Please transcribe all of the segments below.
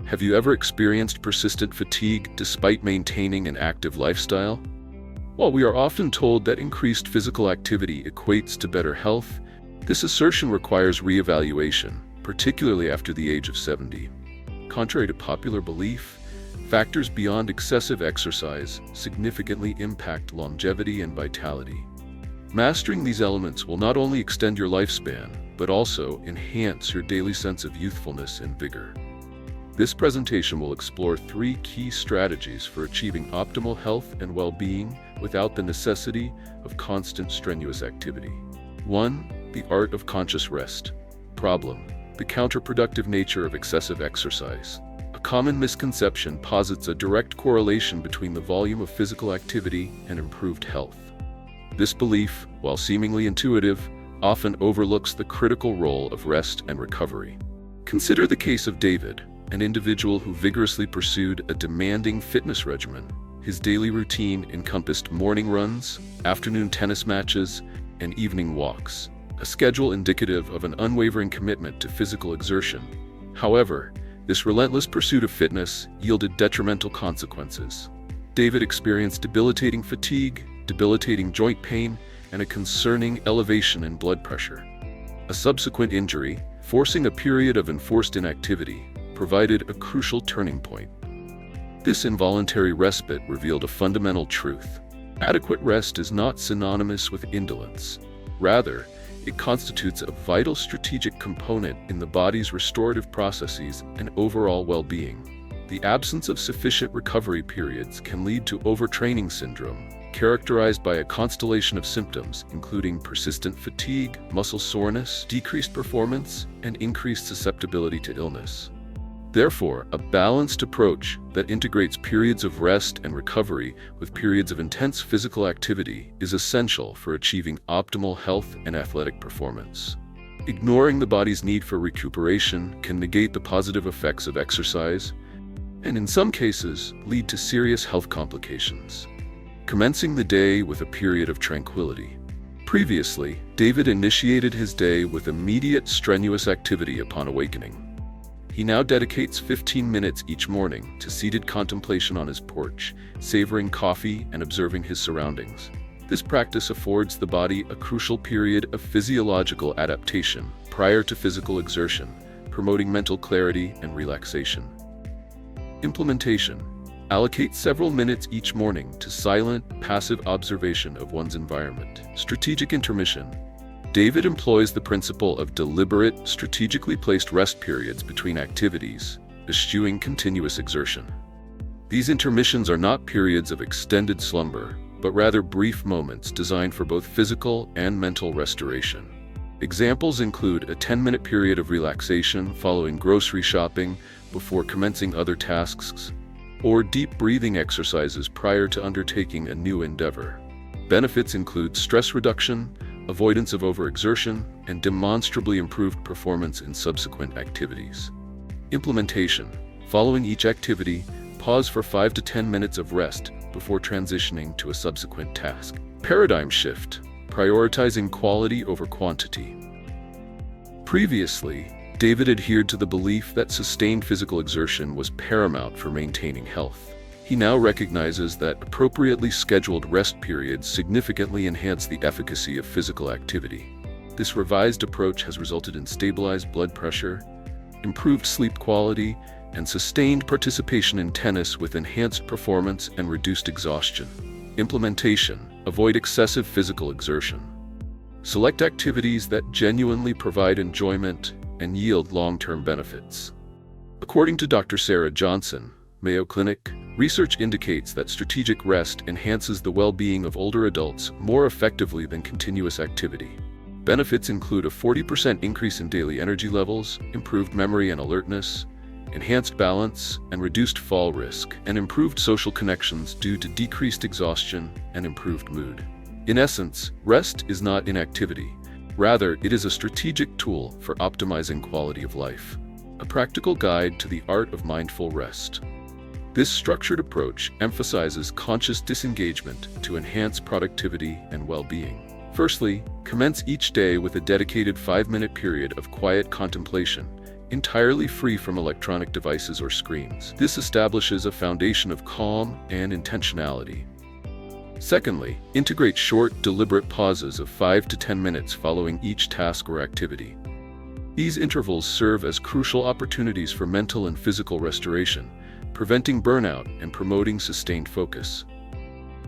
Have you ever experienced persistent fatigue despite maintaining an active lifestyle? While we are often told that increased physical activity equates to better health, this assertion requires reevaluation, particularly after the age of 70. Contrary to popular belief, factors beyond excessive exercise significantly impact longevity and vitality. Mastering these elements will not only extend your lifespan, but also enhance your daily sense of youthfulness and vigor. This presentation will explore 3 key strategies for achieving optimal health and well-being without the necessity of constant strenuous activity. 1. The art of conscious rest. Problem: the counterproductive nature of excessive exercise. A common misconception posits a direct correlation between the volume of physical activity and improved health. This belief, while seemingly intuitive, often overlooks the critical role of rest and recovery. Consider the case of David, an individual who vigorously pursued a demanding fitness regimen. His daily routine encompassed morning runs, afternoon tennis matches, and evening walks, a schedule indicative of an unwavering commitment to physical exertion. However, this relentless pursuit of fitness yielded detrimental consequences. David experienced debilitating fatigue, debilitating joint pain, and a concerning elevation in blood pressure. A subsequent injury, forcing a period of enforced inactivity, provided a crucial turning point. This involuntary respite revealed a fundamental truth. Adequate rest is not synonymous with indolence. Rather, it constitutes a vital strategic component in the body's restorative processes and overall well-being. The absence of sufficient recovery periods can lead to overtraining syndrome, characterized by a constellation of symptoms including persistent fatigue, muscle soreness, decreased performance, and increased susceptibility to illness. Therefore, a balanced approach that integrates periods of rest and recovery with periods of intense physical activity is essential for achieving optimal health and athletic performance. Ignoring the body's need for recuperation can negate the positive effects of exercise, and in some cases, lead to serious health complications. Commencing the day with a period of tranquility. Previously, David initiated his day with immediate strenuous activity upon awakening. He now dedicates 15 minutes each morning to seated contemplation on his porch, savoring coffee and observing his surroundings. This practice affords the body a crucial period of physiological adaptation prior to physical exertion, promoting mental clarity and relaxation. Implementation: allocate several minutes each morning to silent, passive observation of one's environment. Strategic intermission: David employs the principle of deliberate, strategically placed rest periods between activities, eschewing continuous exertion. These intermissions are not periods of extended slumber, but rather brief moments designed for both physical and mental restoration. Examples include a 10-minute period of relaxation following grocery shopping before commencing other tasks, or deep breathing exercises prior to undertaking a new endeavor. Benefits include stress reduction, avoidance of overexertion, and demonstrably improved performance in subsequent activities. Implementation: following each activity, pause for 5 to 10 minutes of rest before transitioning to a subsequent task. Paradigm shift: prioritizing quality over quantity. Previously, David adhered to the belief that sustained physical exertion was paramount for maintaining health. He now recognizes that appropriately scheduled rest periods significantly enhance the efficacy of physical activity. This revised approach has resulted in stabilized blood pressure, improved sleep quality, and sustained participation in tennis with enhanced performance and reduced exhaustion. Implementation: avoid excessive physical exertion. Select activities that genuinely provide enjoyment and yield long-term benefits. According to Dr. Sarah Johnson, Mayo Clinic, research indicates that strategic rest enhances the well-being of older adults more effectively than continuous activity. Benefits include a 40% increase in daily energy levels, improved memory and alertness, enhanced balance and reduced fall risk, and improved social connections due to decreased exhaustion and improved mood. In essence, rest is not inactivity. Rather, it is a strategic tool for optimizing quality of life. A practical guide to the art of mindful rest. This structured approach emphasizes conscious disengagement to enhance productivity and well-being. Firstly, commence each day with a dedicated 5-minute period of quiet contemplation, entirely free from electronic devices or screens. This establishes a foundation of calm and intentionality. Secondly, integrate short, deliberate pauses of 5 to 10 minutes following each task or activity. These intervals serve as crucial opportunities for mental and physical restoration, preventing burnout and promoting sustained focus.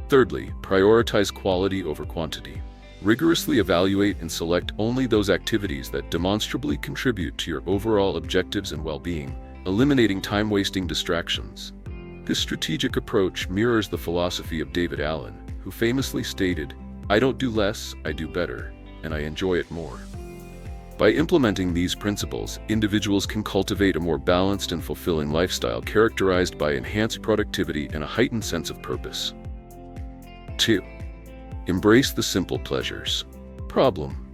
Thirdly, prioritize quality over quantity. Rigorously evaluate and select only those activities that demonstrably contribute to your overall objectives and well-being, eliminating time-wasting distractions. This strategic approach mirrors the philosophy of David Allen, who famously stated, "I don't do less, I do better, and I enjoy it more." By implementing these principles, individuals can cultivate a more balanced and fulfilling lifestyle characterized by enhanced productivity and a heightened sense of purpose. 2. Embrace the simple pleasures. Problem: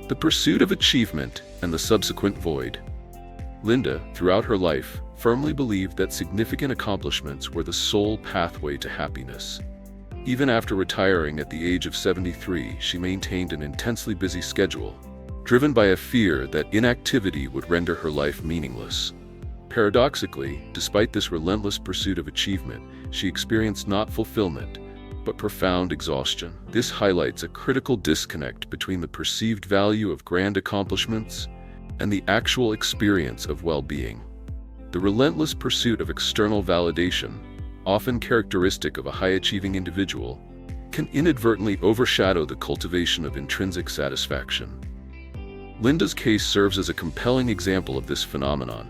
the pursuit of achievement and the subsequent void. Linda, throughout her life, firmly believed that significant accomplishments were the sole pathway to happiness. Even after retiring at the age of 73, she maintained an intensely busy schedule, driven by a fear that inactivity would render her life meaningless. Paradoxically, despite this relentless pursuit of achievement, she experienced not fulfillment, but profound exhaustion. This highlights a critical disconnect between the perceived value of grand accomplishments and the actual experience of well-being. The relentless pursuit of external validation, often characteristic of a high-achieving individual, can inadvertently overshadow the cultivation of intrinsic satisfaction. Linda's case serves as a compelling example of this phenomenon.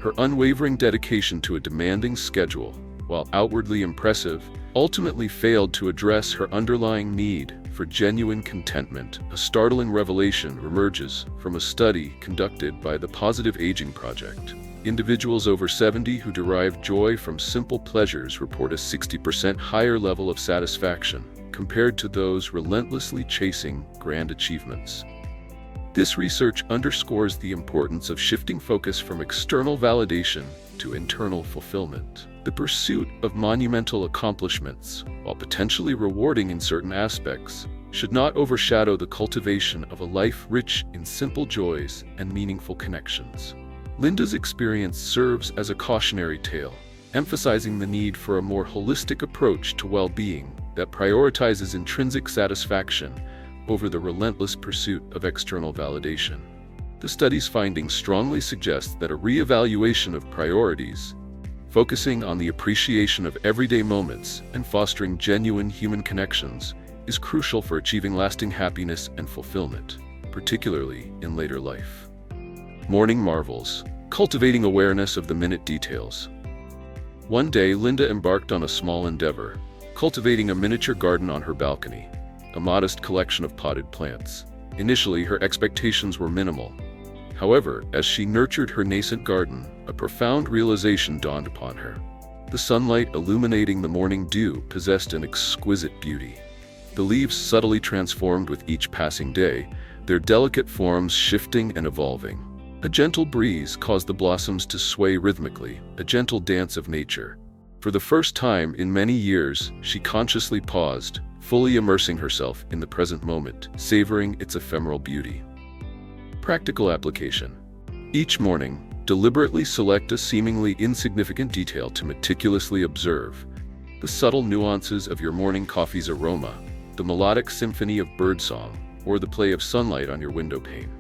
Her unwavering dedication to a demanding schedule, while outwardly impressive, ultimately failed to address her underlying need for genuine contentment. A startling revelation emerges from a study conducted by the Positive Aging Project. Individuals over 70 who derive joy from simple pleasures report a 60% higher level of satisfaction compared to those relentlessly chasing grand achievements. This research underscores the importance of shifting focus from external validation to internal fulfillment. The pursuit of monumental accomplishments, while potentially rewarding in certain aspects, should not overshadow the cultivation of a life rich in simple joys and meaningful connections. Linda's experience serves as a cautionary tale, emphasizing the need for a more holistic approach to well-being that prioritizes intrinsic satisfaction over the relentless pursuit of external validation. The study's findings strongly suggest that a re-evaluation of priorities, focusing on the appreciation of everyday moments and fostering genuine human connections, is crucial for achieving lasting happiness and fulfillment, particularly in later life. Morning marvels: cultivating awareness of the minute details. One day, Linda embarked on a small endeavor, cultivating a miniature garden on her balcony, a modest collection of potted plants. Initially, her expectations were minimal. However, as she nurtured her nascent garden, a profound realization dawned upon her. The sunlight illuminating the morning dew possessed an exquisite beauty. The leaves subtly transformed with each passing day, their delicate forms shifting and evolving. A gentle breeze caused the blossoms to sway rhythmically, a gentle dance of nature. For the first time in many years, she consciously paused, fully immersing herself in the present moment, savoring its ephemeral beauty. Practical application: each morning, deliberately select a seemingly insignificant detail to meticulously observe. The subtle nuances of your morning coffee's aroma, the melodic symphony of birdsong, or the play of sunlight on your window pane.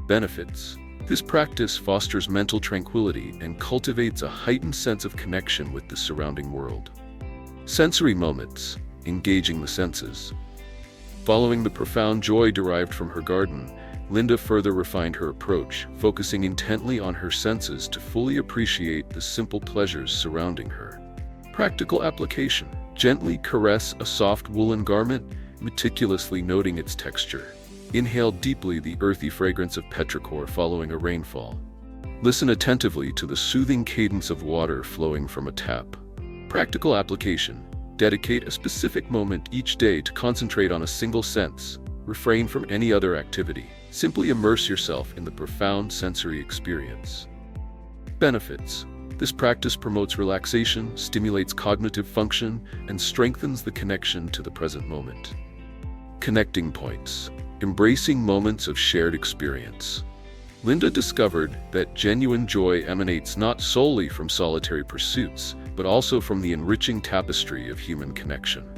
Benefits: this practice fosters mental tranquility and cultivates a heightened sense of connection with the surrounding world. Sensory moments: engaging the senses. Following the profound joy derived from her garden, Linda further refined her approach, focusing intently on her senses to fully appreciate the simple pleasures surrounding her. Practical application: gently caress a soft woolen garment, meticulously noting its texture. Inhale deeply the earthy fragrance of petrichor following a rainfall. Listen attentively to the soothing cadence of water flowing from a tap. Practical application: dedicate a specific moment each day to concentrate on a single sense. Refrain from any other activity. Simply immerse yourself in the profound sensory experience. Benefits: this practice promotes relaxation, stimulates cognitive function, and strengthens the connection to the present moment. Connecting points: embracing moments of shared experience. Linda discovered that genuine joy emanates not solely from solitary pursuits, but also from the enriching tapestry of human connection.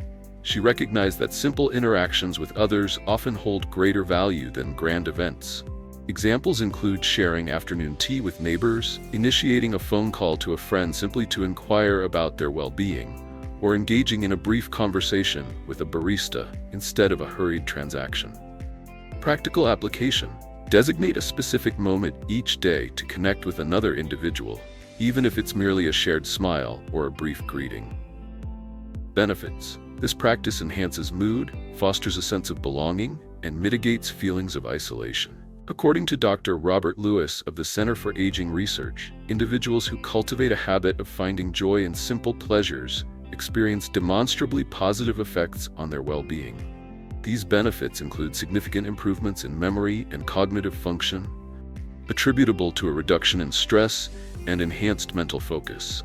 She recognized that simple interactions with others often hold greater value than grand events. Examples include sharing afternoon tea with neighbors, initiating a phone call to a friend simply to inquire about their well-being, or engaging in a brief conversation with a barista instead of a hurried transaction. Practical application. Designate a specific moment each day to connect with another individual, even if it's merely a shared smile or a brief greeting. Benefits. This practice enhances mood, fosters a sense of belonging, and mitigates feelings of isolation. According to Dr. Robert Lewis of the Center for Aging Research, individuals who cultivate a habit of finding joy in simple pleasures experience demonstrably positive effects on their well-being. These benefits include significant improvements in memory and cognitive function, attributable to a reduction in stress and enhanced mental focus.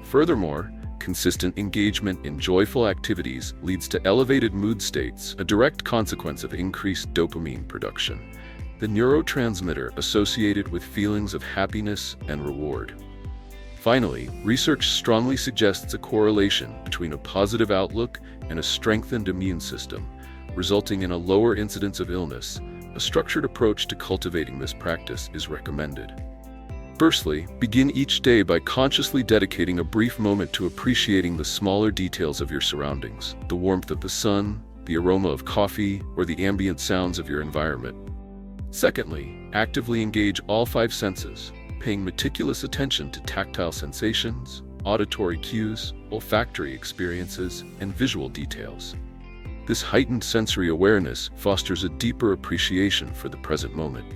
Furthermore, consistent engagement in joyful activities leads to elevated mood states, a direct consequence of increased dopamine production, the neurotransmitter associated with feelings of happiness and reward. Finally, research strongly suggests a correlation between a positive outlook and a strengthened immune system, resulting in a lower incidence of illness. A structured approach to cultivating this practice is recommended. Firstly, begin each day by consciously dedicating a brief moment to appreciating the smaller details of your surroundings, the warmth of the sun, the aroma of coffee, or the ambient sounds of your environment. Secondly, actively engage all 5 senses, paying meticulous attention to tactile sensations, auditory cues, olfactory experiences, and visual details. This heightened sensory awareness fosters a deeper appreciation for the present moment.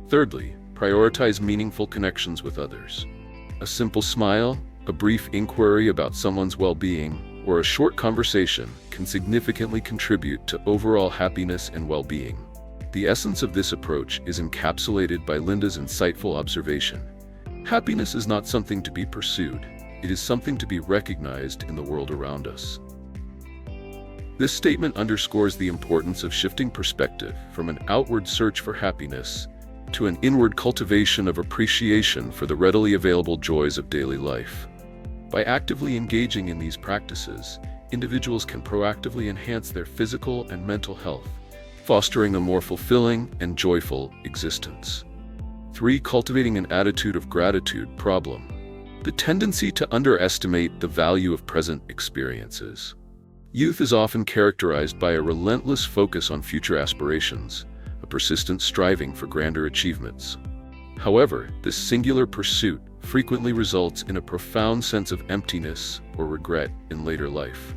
Thirdly, prioritize meaningful connections with others. A simple smile, a brief inquiry about someone's well-being, or a short conversation can significantly contribute to overall happiness and well-being. The essence of this approach is encapsulated by Linda's insightful observation. Happiness is not something to be pursued, it is something to be recognized in the world around us. This statement underscores the importance of shifting perspective from an outward search for happiness to an inward cultivation of appreciation for the readily available joys of daily life. By actively engaging in these practices, individuals can proactively enhance their physical and mental health, fostering a more fulfilling and joyful existence. 3. Cultivating an attitude of gratitude. Problem: the tendency to underestimate the value of present experiences. Youth is often characterized by a relentless focus on future aspirations, a persistent striving for grander achievements. However, this singular pursuit frequently results in a profound sense of emptiness or regret in later life.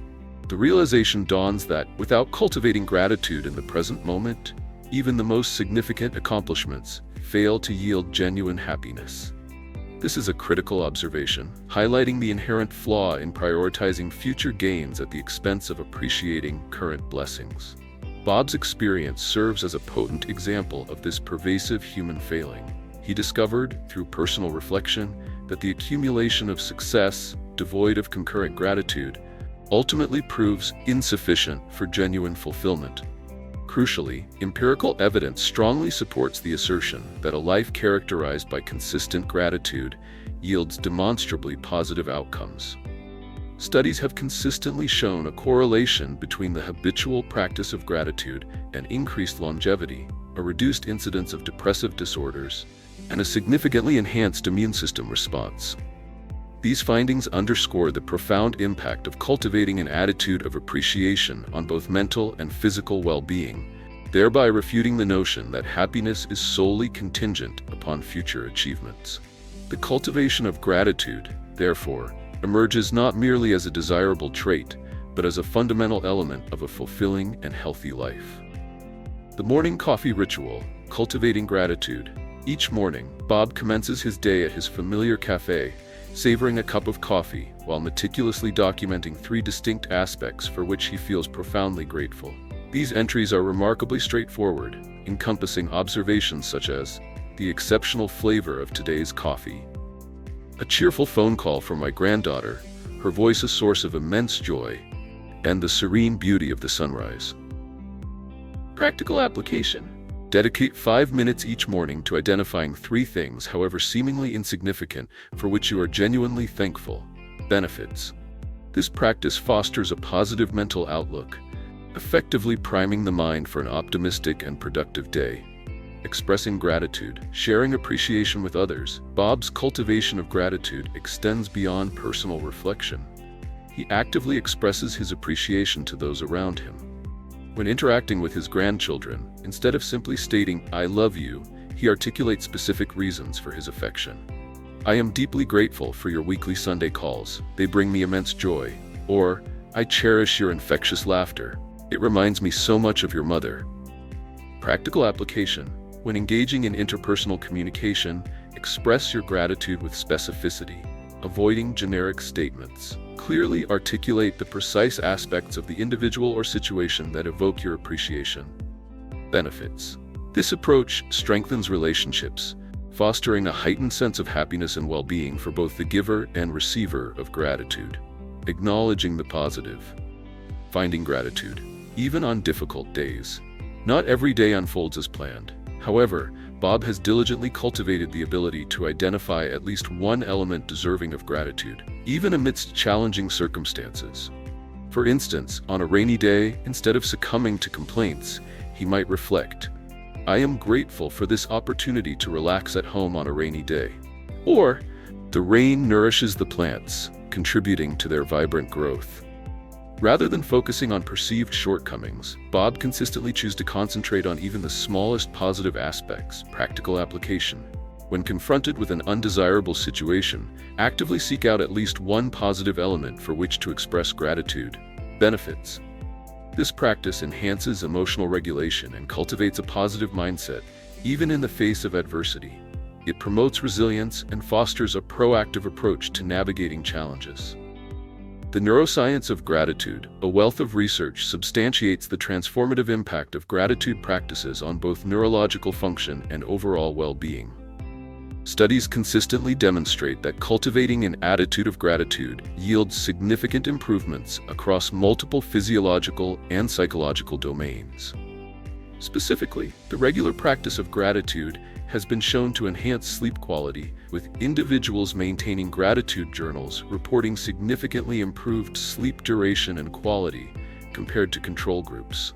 The realization dawns that, without cultivating gratitude in the present moment, even the most significant accomplishments fail to yield genuine happiness. This is a critical observation, highlighting the inherent flaw in prioritizing future gains at the expense of appreciating current blessings. Bob's experience serves as a potent example of this pervasive human failing. He discovered, through personal reflection, that the accumulation of success, devoid of concurrent gratitude, ultimately proves insufficient for genuine fulfillment. Crucially, empirical evidence strongly supports the assertion that a life characterized by consistent gratitude yields demonstrably positive outcomes. Studies have consistently shown a correlation between the habitual practice of gratitude and increased longevity, a reduced incidence of depressive disorders, and a significantly enhanced immune system response. These findings underscore the profound impact of cultivating an attitude of appreciation on both mental and physical well-being, thereby refuting the notion that happiness is solely contingent upon future achievements. The cultivation of gratitude, therefore, emerges not merely as a desirable trait, but as a fundamental element of a fulfilling and healthy life. The morning coffee ritual, cultivating gratitude. Each morning, Bob commences his day at his familiar cafe, savoring a cup of coffee while meticulously documenting 3 distinct aspects for which he feels profoundly grateful. These entries are remarkably straightforward, encompassing observations such as the exceptional flavor of today's coffee, a cheerful phone call from my granddaughter, her voice a source of immense joy, and the serene beauty of the sunrise. Practical application. Dedicate 5 minutes each morning to identifying 3 things, however seemingly insignificant, for which you are genuinely thankful. Benefits. This practice fosters a positive mental outlook, effectively priming the mind for an optimistic and productive day. Expressing gratitude, sharing appreciation with others. Bob's cultivation of gratitude extends beyond personal reflection. He actively expresses his appreciation to those around him. When interacting with his grandchildren, instead of simply stating, "I love you," he articulates specific reasons for his affection. "I am deeply grateful for your weekly Sunday calls. They bring me immense joy." Or, "I cherish your infectious laughter. It reminds me so much of your mother." Practical application. When engaging in interpersonal communication, express your gratitude with specificity, avoiding generic statements. Clearly articulate the precise aspects of the individual or situation that evoke your appreciation. Benefits. This approach strengthens relationships, fostering a heightened sense of happiness and well-being for both the giver and receiver of gratitude. Acknowledging the positive. Finding gratitude, even on difficult days. Not every day unfolds as planned. However, Bob has diligently cultivated the ability to identify at least one element deserving of gratitude, even amidst challenging circumstances. For instance, on a rainy day, instead of succumbing to complaints, he might reflect, "I am grateful for this opportunity to relax at home on a rainy day." Or, "The rain nourishes the plants, contributing to their vibrant growth." Rather than focusing on perceived shortcomings, Bob consistently chooses to concentrate on even the smallest positive aspects. Practical application. When confronted with an undesirable situation, actively seek out at least one positive element for which to express gratitude. Benefits. This practice enhances emotional regulation and cultivates a positive mindset, even in the face of adversity. It promotes resilience and fosters a proactive approach to navigating challenges. The neuroscience of gratitude, a wealth of research, substantiates the transformative impact of gratitude practices on both neurological function and overall well-being. Studies consistently demonstrate that cultivating an attitude of gratitude yields significant improvements across multiple physiological and psychological domains. Specifically, the regular practice of gratitude has been shown to enhance sleep quality, with individuals maintaining gratitude journals reporting significantly improved sleep duration and quality compared to control groups.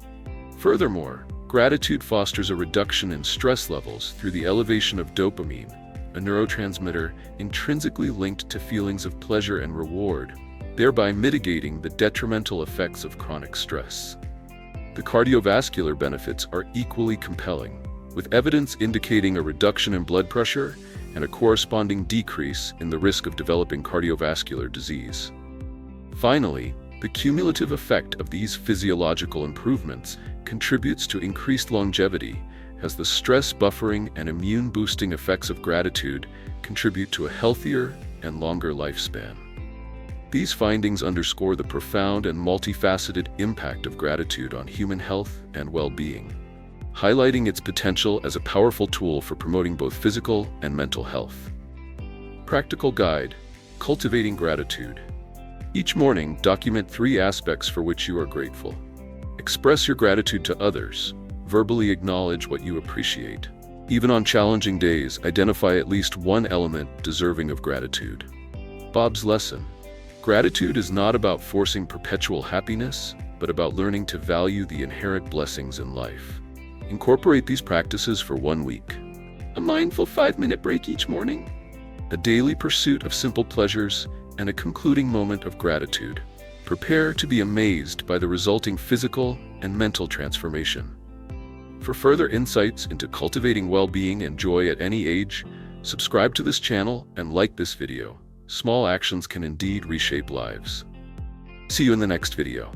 Furthermore, gratitude fosters a reduction in stress levels through the elevation of dopamine, a neurotransmitter intrinsically linked to feelings of pleasure and reward, thereby mitigating the detrimental effects of chronic stress. The cardiovascular benefits are equally compelling, with evidence indicating a reduction in blood pressure and a corresponding decrease in the risk of developing cardiovascular disease. Finally, the cumulative effect of these physiological improvements contributes to increased longevity, as the stress buffering and immune-boosting effects of gratitude contribute to a healthier and longer lifespan. These findings underscore the profound and multifaceted impact of gratitude on human health and well-being, highlighting its potential as a powerful tool for promoting both physical and mental health. Practical guide: cultivating gratitude. Each morning, document 3 aspects for which you are grateful. Express your gratitude to others. Verbally acknowledge what you appreciate. Even on challenging days, identify at least one element deserving of gratitude. Bob's lesson: gratitude is not about forcing perpetual happiness, but about learning to value the inherent blessings in life. Incorporate these practices for 1 week. A mindful 5-minute break each morning, a daily pursuit of simple pleasures, and a concluding moment of gratitude. Prepare to be amazed by the resulting physical and mental transformation. For further insights into cultivating well-being and joy at any age, subscribe to this channel and like this video. Small actions can indeed reshape lives. See you in the next video.